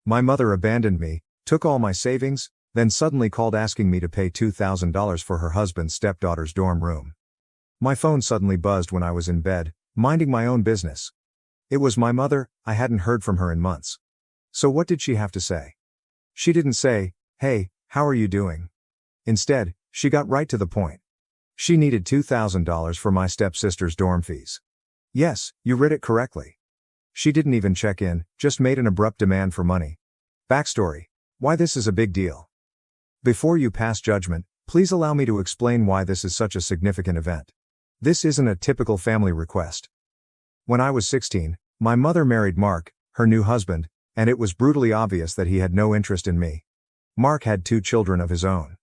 My mother abandoned me, took all my savings, then suddenly called asking me to pay $2,000 for her husband's stepdaughter's dorm room. My phone suddenly buzzed when I was in bed, minding my own business. It was my mother. I hadn't heard from her in months. So what did she have to say? She didn't say, "Hey, how are you doing?" Instead, she got right to the point. She needed $2,000 for my stepsister's dorm fees. Yes, you read it correctly. She didn't even check in, just made an abrupt demand for money. Backstory: why this is a big deal. Before you pass judgment, please allow me to explain why this is such a significant event. This isn't a typical family request. When I was 16, my mother married Mark, her new husband, and it was brutally obvious that he had no interest in me. Mark had 2 children of his own.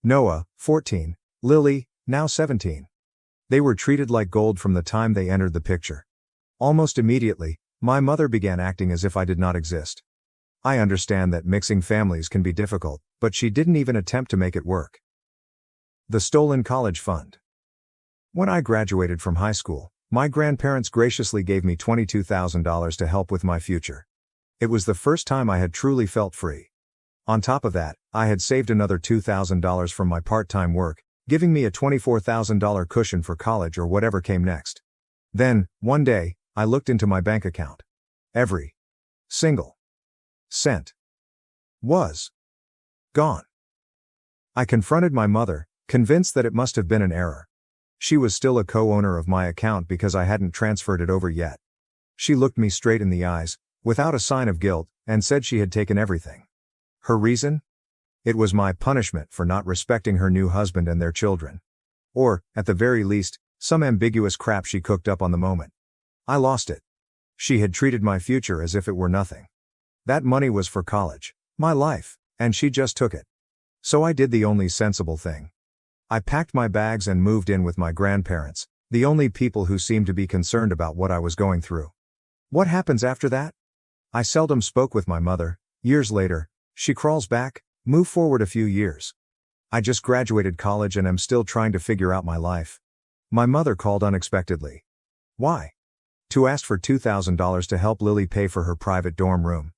Noah, 14, Lily, now 17. They were treated like gold from the time they entered the picture. Almost immediately, my mother began acting as if I did not exist. I understand that mixing families can be difficult, but she didn't even attempt to make it work. The stolen college fund. When I graduated from high school, my grandparents graciously gave me $22,000 to help with my future. It was the first time I had truly felt free. On top of that, I had saved another $2,000 from my part-time work, giving me a $24,000 cushion for college or whatever came next. Then, one day, I looked into my bank account. Every single cent was gone. I confronted my mother, convinced that it must have been an error. She was still a co-owner of my account because I hadn't transferred it over yet. She looked me straight in the eyes, without a sign of guilt, and said she had taken everything. Her reason? It was my punishment for not respecting her new husband and their children. Or, at the very least, some ambiguous crap she cooked up on the moment. I lost it. She had treated my future as if it were nothing. That money was for college, my life, and she just took it. So I did the only sensible thing. I packed my bags and moved in with my grandparents, the only people who seemed to be concerned about what I was going through. What happens after that? I seldom spoke with my mother. Years later, she crawls back, move forward a few years. I just graduated college and am still trying to figure out my life. My mother called unexpectedly. Why? To ask for $2,000 to help Lily pay for her private dorm room.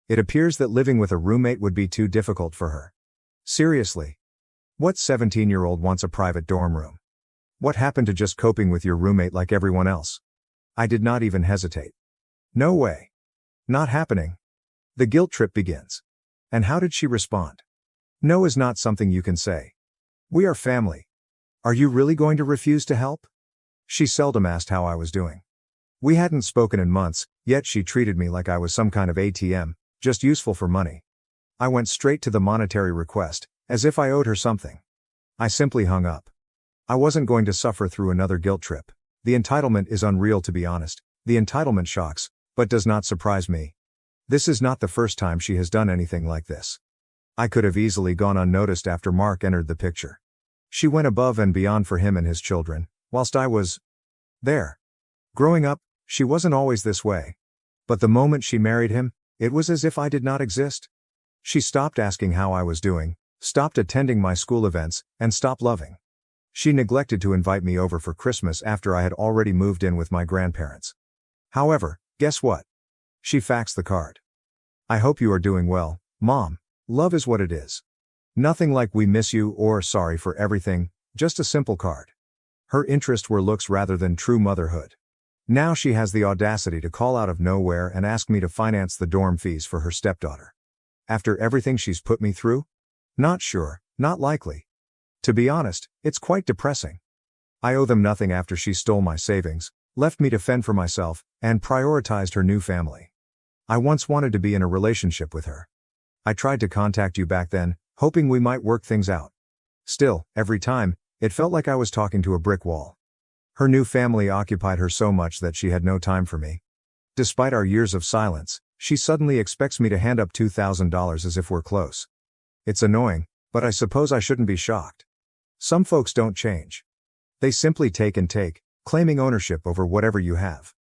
It appears that living with a roommate would be too difficult for her. Seriously. What 17-year-old wants a private dorm room? What happened to just coping with your roommate like everyone else? I did not even hesitate. No way. Not happening. The guilt trip begins. And how did she respond? No is not something you can say. We are family. Are you really going to refuse to help? She seldom asked how I was doing. We hadn't spoken in months, yet she treated me like I was some kind of ATM, just useful for money. I went straight to the monetary request, as if I owed her something. I simply hung up. I wasn't going to suffer through another guilt trip. The entitlement is unreal, to be honest. The entitlement shocks, but does not surprise me. This is not the first time she has done anything like this. I could have easily gone unnoticed after Mark entered the picture. She went above and beyond for him and his children, whilst I was there. Growing up, she wasn't always this way. But the moment she married him, it was as if I did not exist. She stopped asking how I was doing, stopped attending my school events, and stopped loving. She neglected to invite me over for Christmas after I had already moved in with my grandparents. However, guess what? She faxed the card. I hope you are doing well, Mom. Love is what it is. Nothing like we miss you or sorry for everything, just a simple card. Her interests were looks rather than true motherhood. Now she has the audacity to call out of nowhere and ask me to finance the dorm fees for her stepdaughter. After everything she's put me through? Not sure, not likely. To be honest, it's quite depressing. I owe them nothing after she stole my savings, left me to fend for myself, and prioritized her new family. I once wanted to be in a relationship with her. I tried to contact you back then, hoping we might work things out. Still, every time, it felt like I was talking to a brick wall. Her new family occupied her so much that she had no time for me. Despite our years of silence, she suddenly expects me to hand up $2,000 as if we're close. It's annoying, but I suppose I shouldn't be shocked. Some folks don't change. They simply take and take, claiming ownership over whatever you have.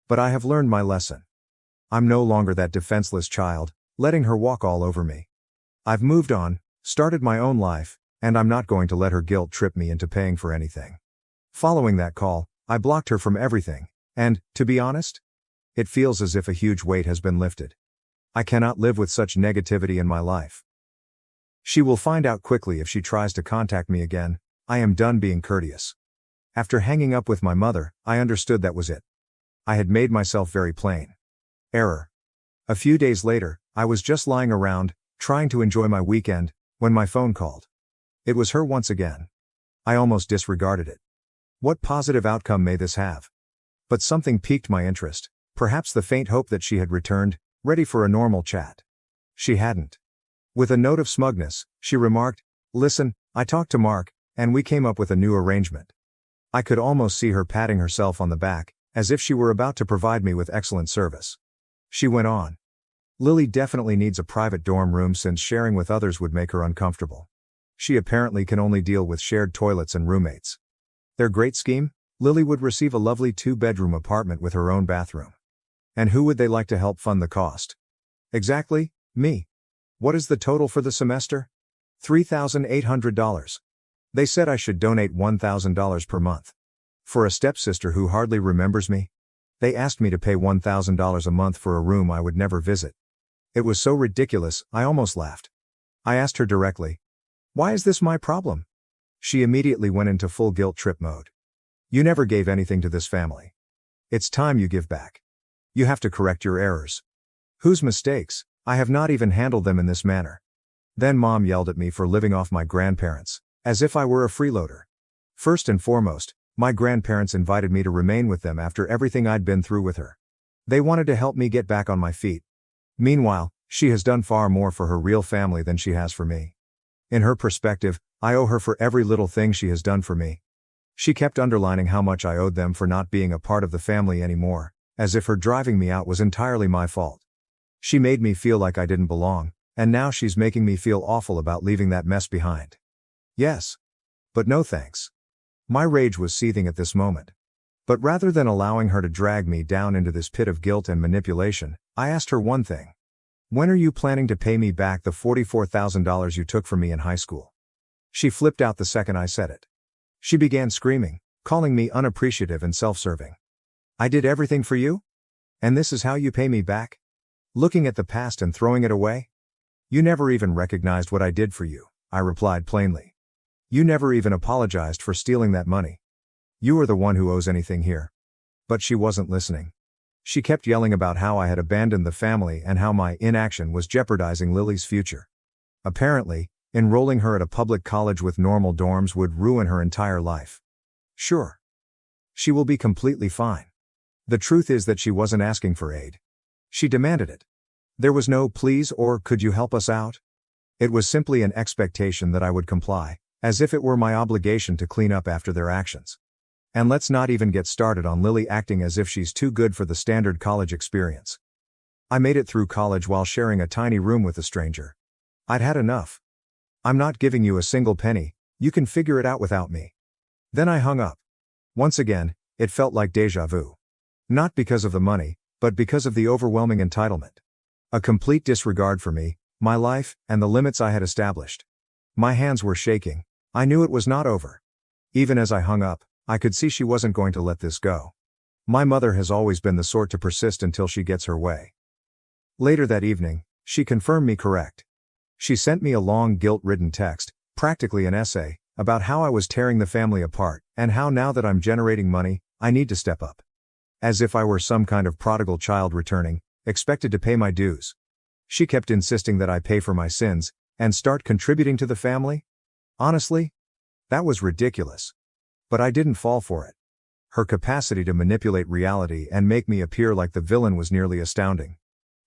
But I have learned my lesson. I'm no longer that defenseless child, letting her walk all over me. I've moved on, started my own life, and I'm not going to let her guilt trip me into paying for anything. Following that call, I blocked her from everything, and, to be honest, it feels as if a huge weight has been lifted. I cannot live with such negativity in my life. She will find out quickly if she tries to contact me again. I am done being courteous. After hanging up with my mother, I understood that was it. I had made myself very plain. Error. A few days later, I was just lying around, trying to enjoy my weekend, when my phone called. It was her once again. I almost disregarded it. What positive outcome may this have? But something piqued my interest, perhaps the faint hope that she had returned, ready for a normal chat. She hadn't. With a note of smugness, she remarked, "Listen, I talked to Mark, and we came up with a new arrangement." I could almost see her patting herself on the back, as if she were about to provide me with excellent service. She went on. "Lily definitely needs a private dorm room since sharing with others would make her uncomfortable. She apparently can only deal with shared toilets and roommates. Their great scheme? Lily would receive a lovely 2-bedroom apartment with her own bathroom. And who would they like to help fund the cost? Exactly, me. What is the total for the semester? $3,800. They said I should donate $1,000 per month. For a stepsister who hardly remembers me? They asked me to pay $1,000 a month for a room I would never visit. It was so ridiculous, I almost laughed. I asked her directly, "Why is this my problem?" She immediately went into full guilt trip mode. "You never gave anything to this family. It's time you give back. You have to correct your errors." Whose mistakes? I have not even handled them in this manner. Then Mom yelled at me for living off my grandparents, as if I were a freeloader. First and foremost, my grandparents invited me to remain with them after everything I'd been through with her. They wanted to help me get back on my feet. Meanwhile, she has done far more for her real family than she has for me. In her perspective, I owe her for every little thing she has done for me. She kept underlining how much I owed them for not being a part of the family anymore, as if her driving me out was entirely my fault. She made me feel like I didn't belong, and now she's making me feel awful about leaving that mess behind. Yes. But no thanks. My rage was seething at this moment. But rather than allowing her to drag me down into this pit of guilt and manipulation, I asked her one thing. "When are you planning to pay me back the $44,000 you took from me in high school?" She flipped out the second I said it. She began screaming, calling me unappreciative and self-serving. "I did everything for you? And this is how you pay me back? Looking at the past and throwing it away? You never even recognized what I did for you," I replied plainly. "You never even apologized for stealing that money. You are the one who owes anything here." But she wasn't listening. She kept yelling about how I had abandoned the family and how my inaction was jeopardizing Lily's future. Apparently, enrolling her at a public college with normal dorms would ruin her entire life. Sure. She will be completely fine. The truth is that she wasn't asking for aid. She demanded it. There was no "please" or "could you help us out?" It was simply an expectation that I would comply, as if it were my obligation to clean up after their actions. And let's not even get started on Lily acting as if she's too good for the standard college experience. I made it through college while sharing a tiny room with a stranger. I'd had enough. "I'm not giving you a single penny, you can figure it out without me." Then I hung up. Once again, it felt like déjà vu. Not because of the money, but because of the overwhelming entitlement. A complete disregard for me, my life, and the limits I had established. My hands were shaking. I knew it was not over. Even as I hung up, I could see she wasn't going to let this go. My mother has always been the sort to persist until she gets her way. Later that evening, she confirmed me correct. She sent me a long guilt-ridden text, practically an essay, about how I was tearing the family apart, and how now that I'm generating money, I need to step up. As if I were some kind of prodigal child returning, expected to pay my dues. She kept insisting that I pay for my sins, and start contributing to the family? Honestly? That was ridiculous. But I didn't fall for it. Her capacity to manipulate reality and make me appear like the villain was nearly astounding.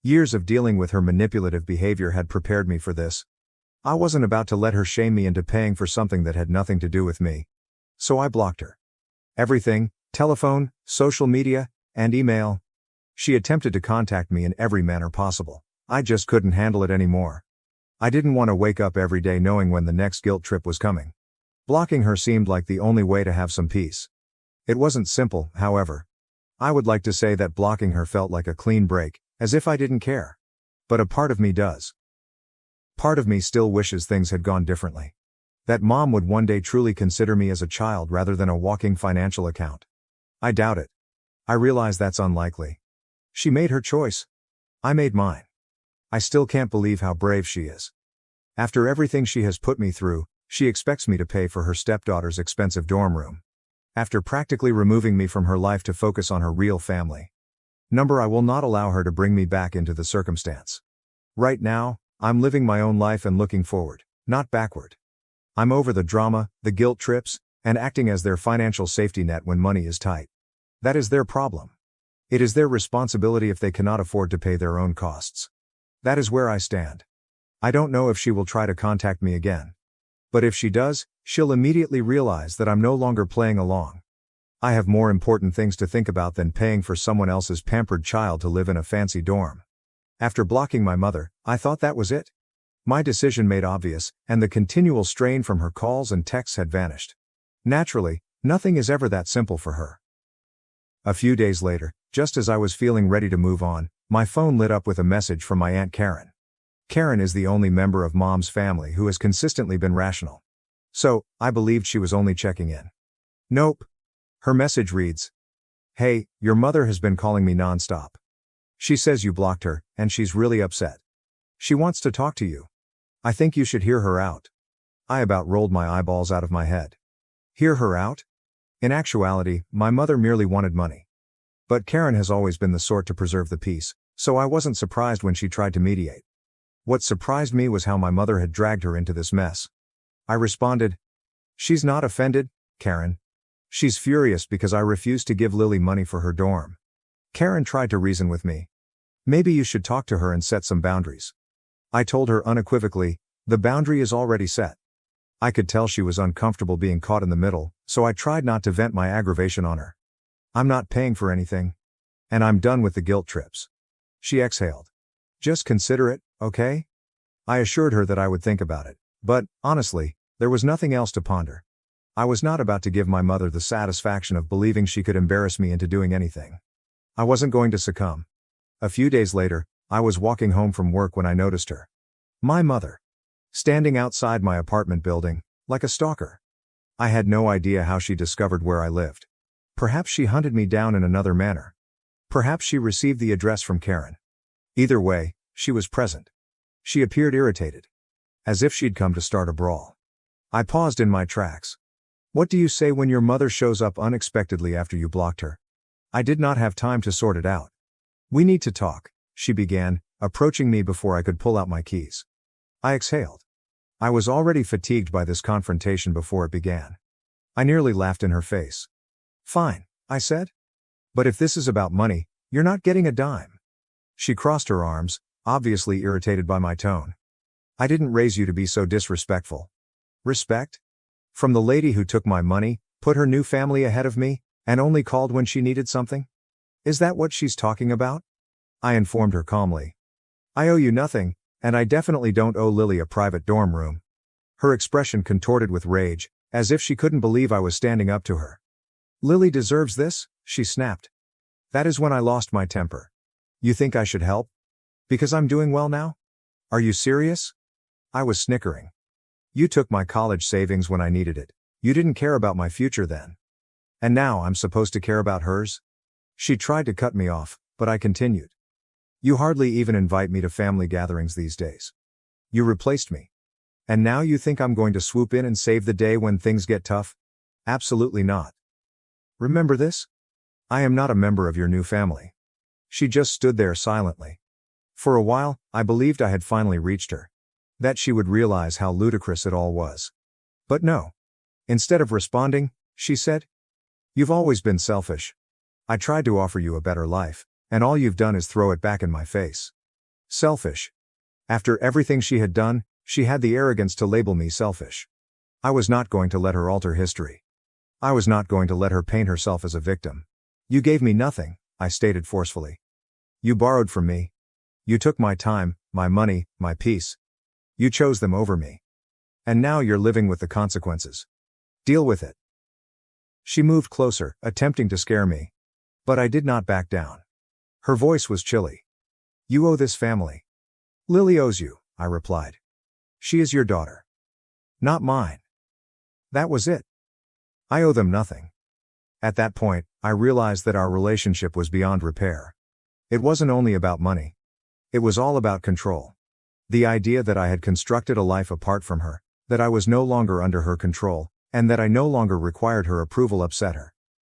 Years of dealing with her manipulative behavior had prepared me for this. I wasn't about to let her shame me into paying for something that had nothing to do with me. So I blocked her. Everything, telephone, social media, and email. She attempted to contact me in every manner possible. I just couldn't handle it anymore. I didn't want to wake up every day knowing when the next guilt trip was coming. Blocking her seemed like the only way to have some peace. It wasn't simple, however. I would like to say that blocking her felt like a clean break, as if I didn't care. But a part of me does. Part of me still wishes things had gone differently. That Mom would one day truly consider me as a child rather than a walking financial account. I doubt it. I realize that's unlikely. She made her choice. I made mine. I still can't believe how brave she is. After everything she has put me through, she expects me to pay for her stepdaughter's expensive dorm room. After practically removing me from her life to focus on her real family. I will not allow her to bring me back into the circumstance. Right now, I'm living my own life and looking forward, not backward. I'm over the drama, the guilt trips, and acting as their financial safety net when money is tight. That is their problem. It is their responsibility if they cannot afford to pay their own costs. That is where I stand. I don't know if she will try to contact me again. But if she does, she'll immediately realize that I'm no longer playing along. I have more important things to think about than paying for someone else's pampered child to live in a fancy dorm. After blocking my mother, I thought that was it. My decision made obvious, and the continual strain from her calls and texts had vanished. Naturally, nothing is ever that simple for her. A few days later, just as I was feeling ready to move on, my phone lit up with a message from my Aunt Karen. Karen is the only member of Mom's family who has consistently been rational. So, I believed she was only checking in. Nope. Her message reads, "Hey, your mother has been calling me nonstop. She says you blocked her, and she's really upset. She wants to talk to you. I think you should hear her out." I about rolled my eyeballs out of my head. Hear her out? In actuality, my mother merely wanted money. But Karen has always been the sort to preserve the peace, so I wasn't surprised when she tried to mediate. What surprised me was how my mother had dragged her into this mess. I responded, "She's not offended, Karen. She's furious because I refused to give Lily money for her dorm." Karen tried to reason with me. "Maybe you should talk to her and set some boundaries." I told her unequivocally, "The boundary is already set." I could tell she was uncomfortable being caught in the middle, so I tried not to vent my aggravation on her. "I'm not paying for anything. And I'm done with the guilt trips." She exhaled. "Just consider it, okay?" I assured her that I would think about it, but, honestly, there was nothing else to ponder. I was not about to give my mother the satisfaction of believing she could embarrass me into doing anything. I wasn't going to succumb. A few days later, I was walking home from work when I noticed her. My mother. Standing outside my apartment building, like a stalker. I had no idea how she discovered where I lived. Perhaps she hunted me down in another manner. Perhaps she received the address from Karen. Either way, she was present. She appeared irritated. As if she'd come to start a brawl. I paused in my tracks. What do you say when your mother shows up unexpectedly after you blocked her? I did not have time to sort it out. "We need to talk," she began, approaching me before I could pull out my keys. I exhaled. I was already fatigued by this confrontation before it began. I nearly laughed in her face. "Fine," I said. "But if this is about money, you're not getting a dime." She crossed her arms, obviously irritated by my tone. "I didn't raise you to be so disrespectful." Respect? From the lady who took my money, put her new family ahead of me, and only called when she needed something? Is that what she's talking about? I informed her calmly. "I owe you nothing, and I definitely don't owe Lily a private dorm room." Her expression contorted with rage, as if she couldn't believe I was standing up to her. "Lily deserves this," she snapped. That is when I lost my temper. "You think I should help? Because I'm doing well now? Are you serious?" I was snickering. "You took my college savings when I needed it. You didn't care about my future then. And now I'm supposed to care about hers?" She tried to cut me off, but I continued. "You hardly even invite me to family gatherings these days. You replaced me. And now you think I'm going to swoop in and save the day when things get tough? Absolutely not. Remember this? I am not a member of your new family." She just stood there silently. For a while, I believed I had finally reached her. That she would realize how ludicrous it all was. But no. Instead of responding, she said, "You've always been selfish. I tried to offer you a better life, and all you've done is throw it back in my face." Selfish. After everything she had done, she had the arrogance to label me selfish. I was not going to let her alter history. I was not going to let her paint herself as a victim. "You gave me nothing," I stated forcefully. "You borrowed from me. You took my time, my money, my peace. You chose them over me. And now you're living with the consequences. Deal with it." She moved closer, attempting to scare me. But I did not back down. Her voice was chilly. "You owe this family." "Lily owes you," I replied. "She is your daughter. Not mine." That was it. I owe them nothing. At that point, I realized that our relationship was beyond repair. It wasn't only about money. It was all about control. The idea that I had constructed a life apart from her, that I was no longer under her control, and that I no longer required her approval upset her.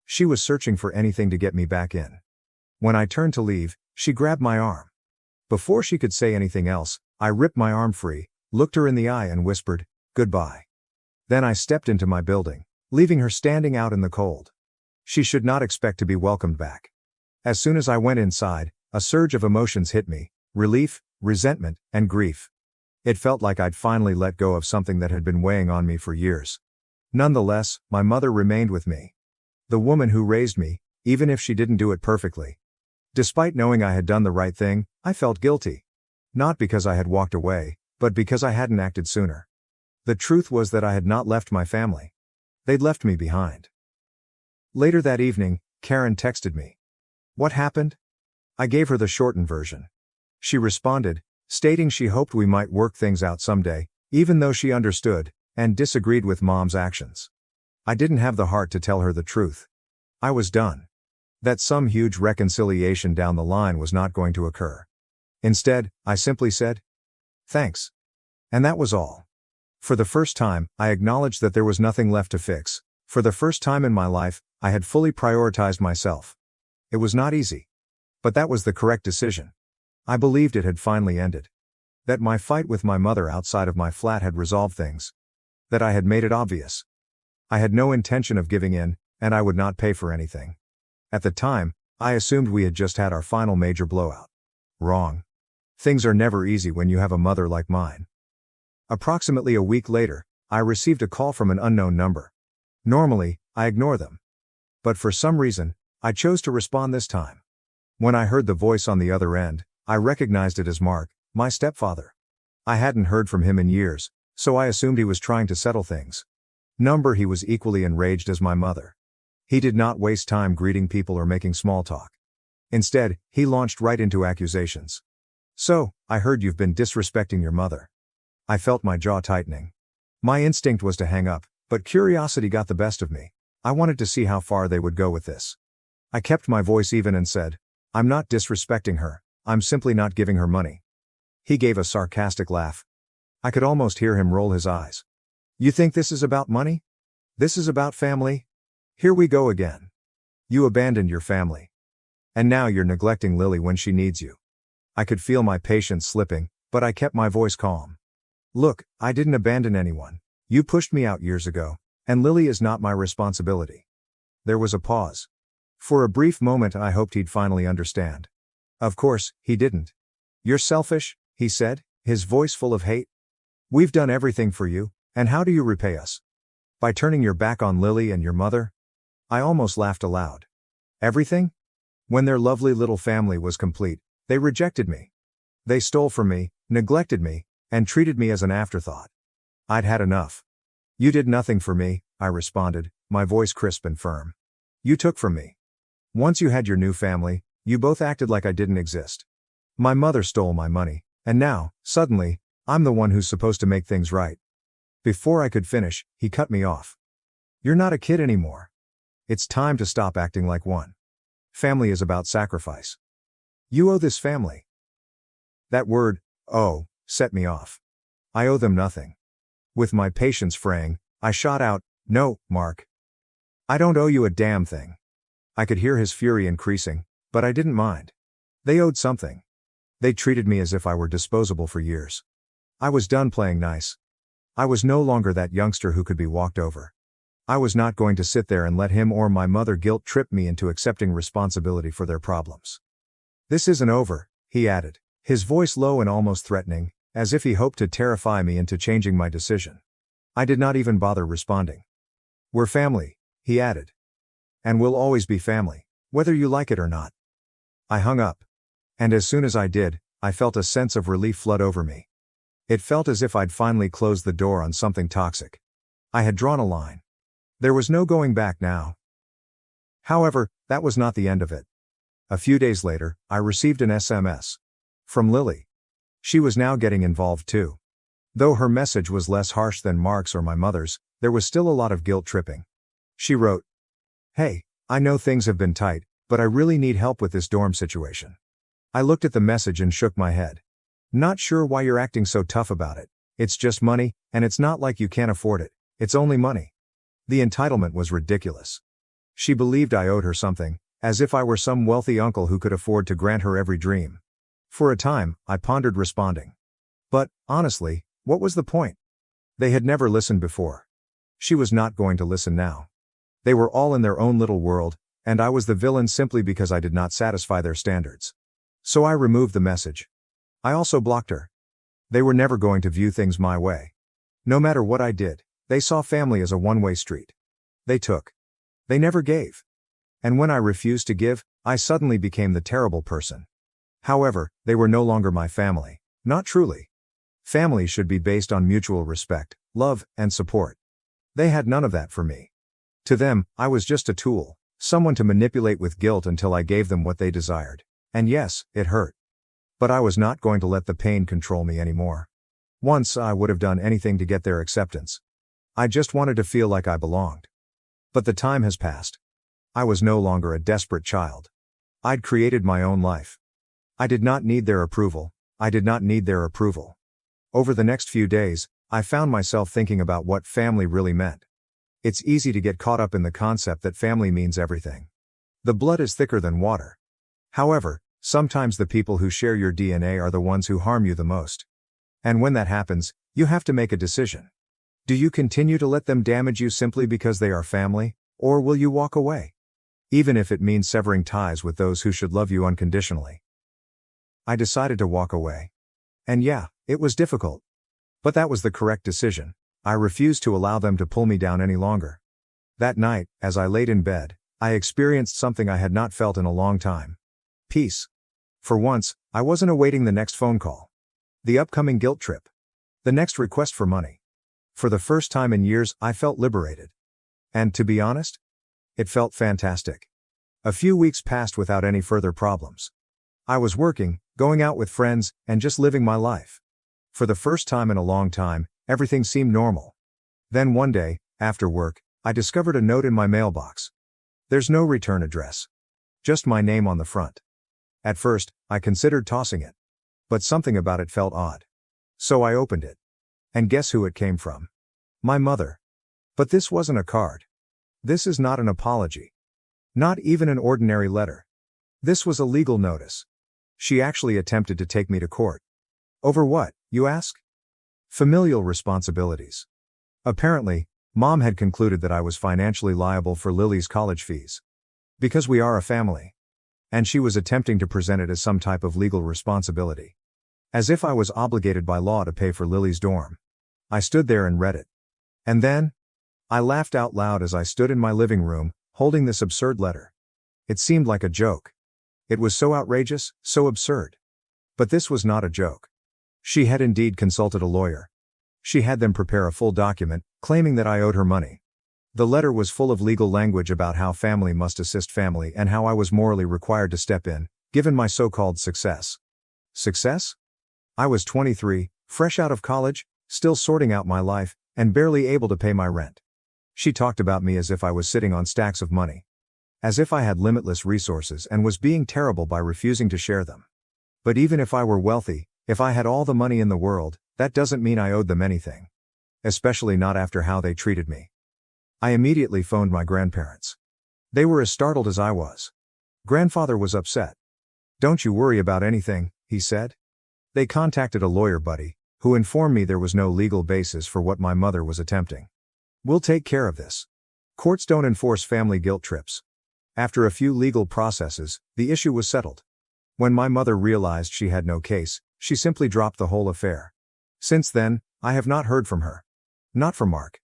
She was searching for anything to get me back in. When I turned to leave, she grabbed my arm. Before she could say anything else, I ripped my arm free, looked her in the eye and whispered, "Goodbye." Then I stepped into my building, leaving her standing out in the cold. She should not expect to be welcomed back. As soon as I went inside, a surge of emotions hit me: relief, resentment, and grief. It felt like I'd finally let go of something that had been weighing on me for years. Nonetheless, my mother remained with me. The woman who raised me, even if she didn't do it perfectly. Despite knowing I had done the right thing, I felt guilty. Not because I had walked away, but because I hadn't acted sooner. The truth was that I had not left my family. They'd left me behind. Later that evening, Karen texted me. "What happened?" I gave her the shortened version. She responded, stating she hoped we might work things out someday, even though she understood and disagreed with Mom's actions. I didn't have the heart to tell her the truth. I was done. That some huge reconciliation down the line was not going to occur. Instead, I simply said, "Thanks." And that was all. For the first time, I acknowledged that there was nothing left to fix. For the first time in my life, I had fully prioritized myself. It was not easy. But that was the correct decision. I believed it had finally ended. That my fight with my mother outside of my flat had resolved things. That I had made it obvious. I had no intention of giving in, and I would not pay for anything. At the time, I assumed we had just had our final major blowout. Wrong. Things are never easy when you have a mother like mine. Approximately a week later, I received a call from an unknown number. Normally, I ignore them. But for some reason, I chose to respond this time. When I heard the voice on the other end, I recognized it as Mark, my stepfather. I hadn't heard from him in years, so I assumed he was trying to settle things. He was equally enraged as my mother. He did not waste time greeting people or making small talk. Instead, he launched right into accusations. "So, I heard you've been disrespecting your mother." I felt my jaw tightening. My instinct was to hang up, but curiosity got the best of me. I wanted to see how far they would go with this. I kept my voice even and said, "I'm not disrespecting her, I'm simply not giving her money." He gave a sarcastic laugh. I could almost hear him roll his eyes. "You think this is about money? This is about family? Here we go again. You abandoned your family. And now you're neglecting Lily when she needs you." I could feel my patience slipping, but I kept my voice calm. "Look, I didn't abandon anyone. You pushed me out years ago, and Lily is not my responsibility." There was a pause. For a brief moment I hoped he'd finally understand. Of course, he didn't. "You're selfish," he said, his voice full of hate. "We've done everything for you, and how do you repay us? By turning your back on Lily and your mother?" I almost laughed aloud. Everything? When their lovely little family was complete, they rejected me. They stole from me, neglected me, and treated me as an afterthought. I'd had enough. "You did nothing for me," I responded, my voice crisp and firm. "You took from me. Once you had your new family, you both acted like I didn't exist. My mother stole my money, and now, suddenly, I'm the one who's supposed to make things right." Before I could finish, he cut me off. "You're not a kid anymore. It's time to stop acting like one. Family is about sacrifice. You owe this family." That word, "owe," set me off. I owe them nothing. With my patience fraying, I shot out, "No, Mark. I don't owe you a damn thing." I could hear his fury increasing, but I didn't mind. They owed something. They treated me as if I were disposable for years. I was done playing nice. I was no longer that youngster who could be walked over. I was not going to sit there and let him or my mother guilt trip me into accepting responsibility for their problems. "This isn't over," he added, his voice low and almost threatening, as if he hoped to terrify me into changing my decision. I did not even bother responding. "We're family," he added. "And we'll always be family, whether you like it or not." I hung up. And as soon as I did, I felt a sense of relief flood over me. It felt as if I'd finally closed the door on something toxic. I had drawn a line. There was no going back now. However, that was not the end of it. A few days later, I received an SMS. From Lily. She was now getting involved too. Though her message was less harsh than Mark's or my mother's, there was still a lot of guilt tripping. She wrote, "Hey, I know things have been tight, but I really need help with this dorm situation. I looked at the message and shook my head. Not sure why you're acting so tough about it. It's just money, and it's not like you can't afford it. It's only money. The entitlement was ridiculous. She believed I owed her something, as if I were some wealthy uncle who could afford to grant her every dream. For a time, I pondered responding. But, honestly, what was the point? They had never listened before. She was not going to listen now. They were all in their own little world, and I was the villain simply because I did not satisfy their standards. So I removed the message. I also blocked her. They were never going to view things my way. No matter what I did, they saw family as a one-way street. They took. They never gave. And when I refused to give, I suddenly became the terrible person. However, they were no longer my family. Not truly. Family should be based on mutual respect, love, and support. They had none of that for me. To them, I was just a tool, someone to manipulate with guilt until I gave them what they desired. And yes, it hurt. But I was not going to let the pain control me anymore. Once I would have done anything to get their acceptance. I just wanted to feel like I belonged. But the time has passed. I was no longer a desperate child. I'd created my own life. I did not need their approval. I did not need their approval. Over the next few days, I found myself thinking about what family really meant. It's easy to get caught up in the concept that family means everything. The blood is thicker than water. However, sometimes the people who share your DNA are the ones who harm you the most. And when that happens, you have to make a decision. Do you continue to let them damage you simply because they are family, or will you walk away? Even if it means severing ties with those who should love you unconditionally. I decided to walk away. And yeah, it was difficult. But that was the correct decision. I refused to allow them to pull me down any longer. That night, as I laid in bed, I experienced something I had not felt in a long time. Peace. For once, I wasn't awaiting the next phone call. The upcoming guilt trip. The next request for money. For the first time in years, I felt liberated. And to be honest, it felt fantastic. A few weeks passed without any further problems. I was working, going out with friends, and just living my life. For the first time in a long time, everything seemed normal. Then one day, after work, I discovered a note in my mailbox. There's no return address. Just my name on the front. At first, I considered tossing it. But something about it felt odd. So I opened it. And guess who it came from? My mother. But this wasn't a card. This is not an apology. Not even an ordinary letter. This was a legal notice. She actually attempted to take me to court. Over what, you ask? Familial responsibilities. Apparently, Mom had concluded that I was financially liable for Lily's college fees. Because we are a family. And she was attempting to present it as some type of legal responsibility. As if I was obligated by law to pay for Lily's dorm. I stood there and read it. And then, I laughed out loud as I stood in my living room, holding this absurd letter. It seemed like a joke. It was so outrageous, so absurd. But this was not a joke. She had indeed consulted a lawyer. She had them prepare a full document, claiming that I owed her money. The letter was full of legal language about how family must assist family and how I was morally required to step in, given my so-called success. Success? I was 23, fresh out of college, still sorting out my life, and barely able to pay my rent. She talked about me as if I was sitting on stacks of money. As if I had limitless resources and was being terrible by refusing to share them. But even if I were wealthy, if I had all the money in the world, that doesn't mean I owed them anything. Especially not after how they treated me. I immediately phoned my grandparents. They were as startled as I was. Grandfather was upset. "Don't you worry about anything," he said. They contacted a lawyer buddy, who informed me there was no legal basis for what my mother was attempting. "We'll take care of this. Courts don't enforce family guilt trips." After a few legal processes, the issue was settled. When my mother realized she had no case, she simply dropped the whole affair. Since then, I have not heard from her. Not from Mark.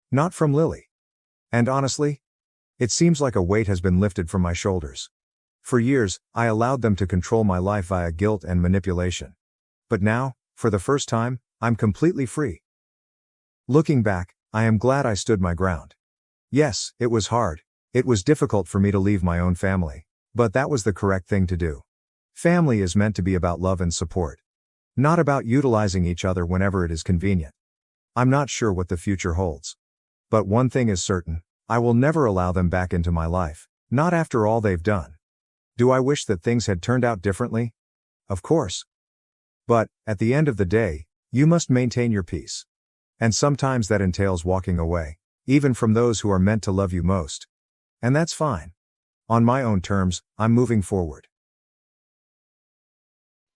Not from Lily. And honestly, it seems like a weight has been lifted from my shoulders. For years, I allowed them to control my life via guilt and manipulation. But now, for the first time, I'm completely free. Looking back, I am glad I stood my ground. Yes, it was hard. It was difficult for me to leave my own family. But that was the correct thing to do. Family is meant to be about love and support. Not about utilizing each other whenever it is convenient. I'm not sure what the future holds. But one thing is certain, I will never allow them back into my life, not after all they've done. Do I wish that things had turned out differently? Of course. But, at the end of the day, you must maintain your peace. And sometimes that entails walking away, even from those who are meant to love you most. And that's fine. On my own terms, I'm moving forward.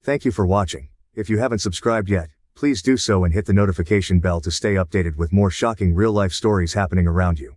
Thank you for watching. If you haven't subscribed yet, please do so and hit the notification bell to stay updated with more shocking real-life stories happening around you.